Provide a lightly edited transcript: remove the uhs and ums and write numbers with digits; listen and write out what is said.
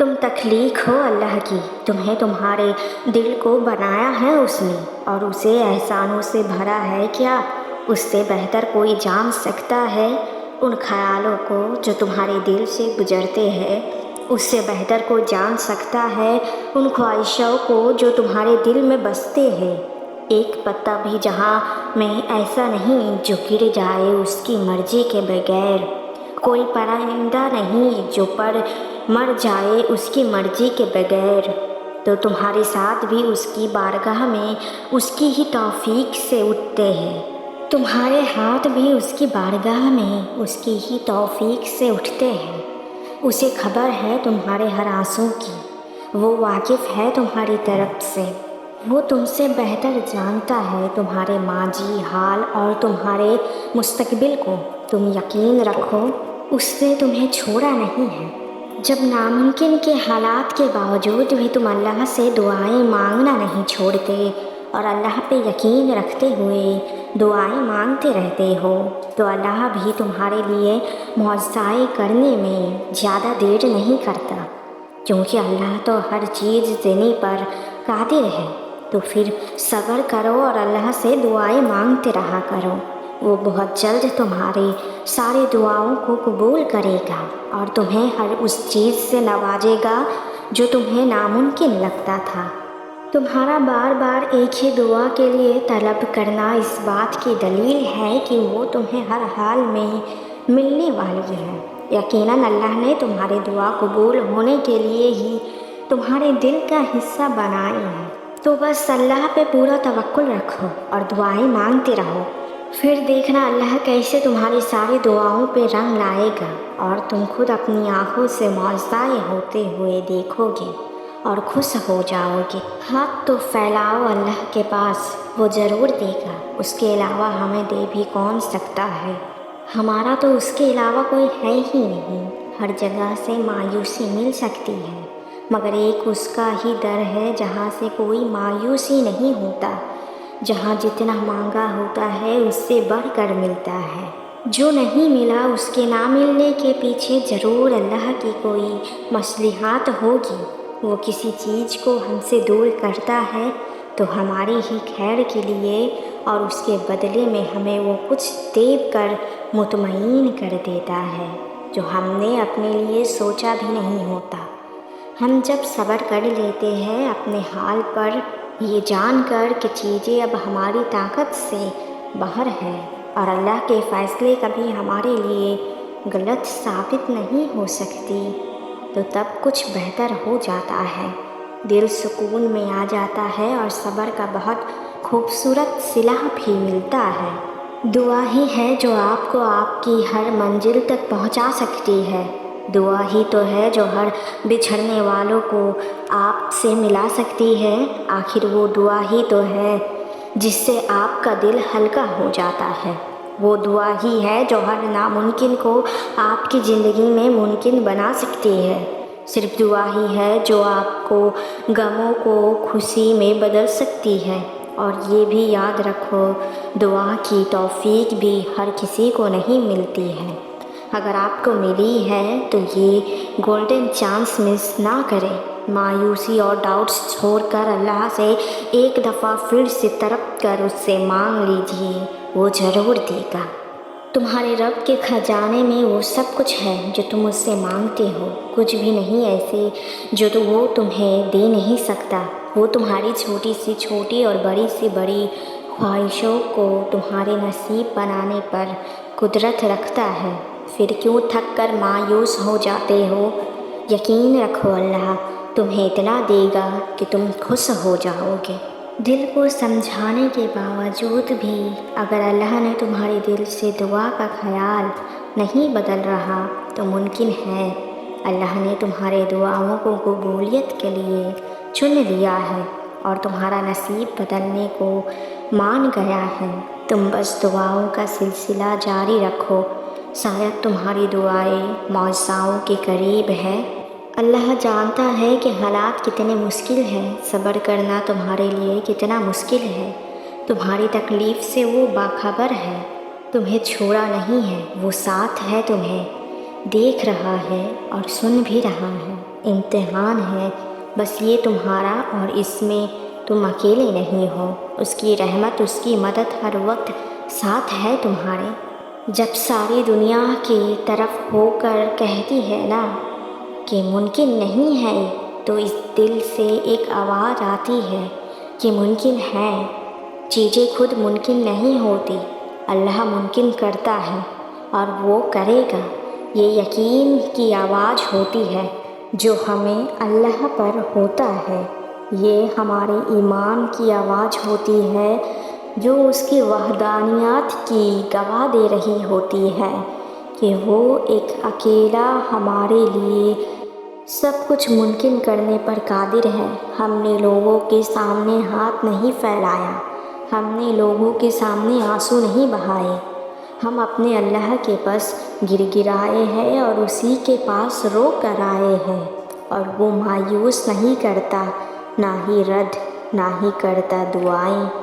تم تخلیق ہو اللہ کی، تمہیں تمہارے دل کو بنایا ہے اس نے، اور اسے احسانوں سے بھرا ہے کیا اس سے بہتر کوئی جان سکتا ہے؟ ان خیالوں کو جو تمہارے دل سے گزرتے ہیں اس سے بہتر کوئی جان سکتا ہے؟ ان خواہشوں کو جو تمہارے دل میں بستے ہیں، ایک پتا بھی جہاں میں ایسا نہیں جو گر جائے اس کی مرضی کے بغیر، کوئی پرندہ نہیں جو پر مر جائے اس کی مرضی کے بغیر، تو تمہارے ساتھ بھی اس کی بارگاہ میں اس کی ہی توفیق سے اٹھتے ہیں، تمہارے ہاتھ بھی اس کی بارگاہ میں اس کی ہی توفیق سے اٹھتے ہیں۔ اسے خبر ہے تمہارے ہر آنسو کی، وہ واقف ہے تمہاری طرف سے، وہ تم سے بہتر جانتا ہے تمہارے ماضی حال اور تمہارے مستقبل کو۔ تم یقین رکھو اس نے تمہیں چھوڑا نہیں ہے۔ جب ناممکن کے حالات کے باوجود بھی تم اللہ سے دعائیں مانگنا نہیں چھوڑتے اور اللہ پہ یقین رکھتے ہوئے دعائیں مانگتے رہتے ہو، تو اللہ بھی تمہارے لیے معجزائیں کرنے میں زیادہ دیر نہیں کرتا، کیونکہ اللہ تو ہر چیز دینے پر قادر ہے۔ تو پھر صبر کرو اور اللہ سے دعائیں مانگتے رہا کرو، وہ بہت جلد تمہاری ساری دعاؤں کو قبول کرے گا اور تمہیں ہر اس چیز سے نوازے گا جو تمہیں ناممکن لگتا تھا۔ تمہارا بار بار ایک ہی دعا کے لیے طلب کرنا اس بات کی دلیل ہے کہ وہ تمہیں ہر حال میں ملنے والی ہے۔ یقیناً اللہ نے تمہاری دعا قبول ہونے کے لیے ہی تمہارے دل کا حصہ بنائی ہے، تو بس اللہ پہ پورا توکل رکھو اور دعائیں مانگتے رہو، پھر دیکھنا اللہ کیسے تمہاری ساری دعاؤں پہ رنگ لائے گا اور تم خود اپنی آنکھوں سے معجزائیں ہوتے ہوئے دیکھو گے اور خوش ہو جاؤ گے۔ ہاتھ تو پھیلاؤ اللہ کے پاس، وہ ضرور دے گا، اس کے علاوہ ہمیں دے بھی کون سکتا ہے؟ ہمارا تو اس کے علاوہ کوئی ہے ہی نہیں۔ ہر جگہ سے مایوسی مل سکتی ہے مگر ایک اس کا ہی در ہے جہاں سے کوئی مایوسی نہیں ہوتا، جہاں جتنا مانگا ہوتا ہے اس سے بڑھ کر ملتا ہے۔ جو نہیں ملا اس کے نہ ملنے کے پیچھے ضرور اللہ کی کوئی مصلحت ہوگی، وہ کسی چیز کو ہم سے دور کرتا ہے تو ہماری ہی خیر کے لیے، اور اس کے بدلے میں ہمیں وہ کچھ دے کر مطمئن کر دیتا ہے جو ہم نے اپنے لیے سوچا بھی نہیں ہوتا۔ ہم جب صبر کر لیتے ہیں اپنے حال پر، یہ جان کر کہ چیزیں اب ہماری طاقت سے باہر ہے اور اللہ کے فیصلے کبھی ہمارے لیے غلط ثابت نہیں ہو سکتی، تو تب کچھ بہتر ہو جاتا ہے، دل سکون میں آ جاتا ہے اور صبر کا بہت خوبصورت صلہ بھی ملتا ہے۔ دعا ہی ہے جو آپ کو آپ کی ہر منزل تک پہنچا سکتی ہے، دعا ہی تو ہے جو ہر بچھڑنے والوں کو آپ سے ملا سکتی ہے، آخر وہ دعا ہی تو ہے جس سے آپ کا دل ہلکا ہو جاتا ہے، وہ دعا ہی ہے جو ہر ناممکن کو آپ کی زندگی میں ممکن بنا سکتی ہے، صرف دعا ہی ہے جو آپ کو غموں کو خوشی میں بدل سکتی ہے۔ اور یہ بھی یاد رکھو دعا کی توفیق بھی ہر کسی کو نہیں ملتی ہے، اگر آپ کو ملی ہے تو یہ گولڈن چانس مس نہ کریں، مایوسی اور ڈاؤٹس چھوڑ کر اللہ سے ایک دفعہ پھر سے تڑپ کر اس سے مانگ لیجیے، وہ ضرور دے گا۔ تمہارے رب کے خزانے میں وہ سب کچھ ہے جو تم اس سے مانگتے ہو، کچھ بھی نہیں ایسے جو وہ تمہیں دے نہیں سکتا، وہ تمہاری چھوٹی سی چھوٹی اور بڑی سی بڑی خواہشوں کو تمہارے نصیب بنانے پر قدرت رکھتا ہے، پھر کیوں تھک کر مایوس ہو جاتے ہو؟ یقین رکھو اللہ تمہیں اتنا دے گا کہ تم خوش ہو جاؤ گے۔ دل کو سمجھانے کے باوجود بھی اگر اللہ نے تمہارے دل سے دعا کا خیال نہیں بدل رہا تو ممکن ہے اللہ نے تمہارے دعاؤں کو قبولیت کے لیے چن لیا ہے اور تمہارا نصیب بدلنے کو مان گیا ہے۔ تم بس دعاؤں کا سلسلہ جاری رکھو، شاید تمہاری دعائیں معجزوں کے قریب ہے۔ اللہ جانتا ہے کہ حالات کتنے مشکل ہیں، صبر کرنا تمہارے لیے کتنا مشکل ہے، تمہاری تکلیف سے وہ باخبر ہے، تمہیں چھوڑا نہیں ہے، وہ ساتھ ہے، تمہیں دیکھ رہا ہے اور سن بھی رہا ہے۔ امتحان ہے، بس یہ تمہارا، اور اس میں تم اکیلے نہیں ہو۔ اس کی رحمت، اس کی مدد ہر وقت ساتھ ہے تمہارے۔ جب ساری دنیا کی طرف ہو کر کہتی ہے نا کہ ممکن نہیں ہے، تو اس دل سے ایک آواز آتی ہے کہ ممکن ہے۔ چیزیں خود ممکن نہیں ہوتی، اللہ ممکن کرتا ہے اور وہ کرے گا۔ یہ یقین کی آواز ہوتی ہے جو ہمیں اللہ پر ہوتا ہے۔ یہ ہمارے ایمان کی آواز ہوتی ہے جو اس کی وحدانیت کی گواہ دے رہی ہوتی ہے کہ وہ ایک اکیلا ہمارے لیے سب کچھ ممکن کرنے پر قادر ہے۔ ہم نے لوگوں کے سامنے ہاتھ نہیں پھیلایا، ہم نے لوگوں کے سامنے آنسو نہیں بہائے، ہم اپنے اللہ کے پاس گر گرائے ہیں اور اسی کے پاس رو کر آئے ہیں، اور وہ مایوس نہیں کرتا، نہ ہی رد، نہ ہی کرتا دعائیں۔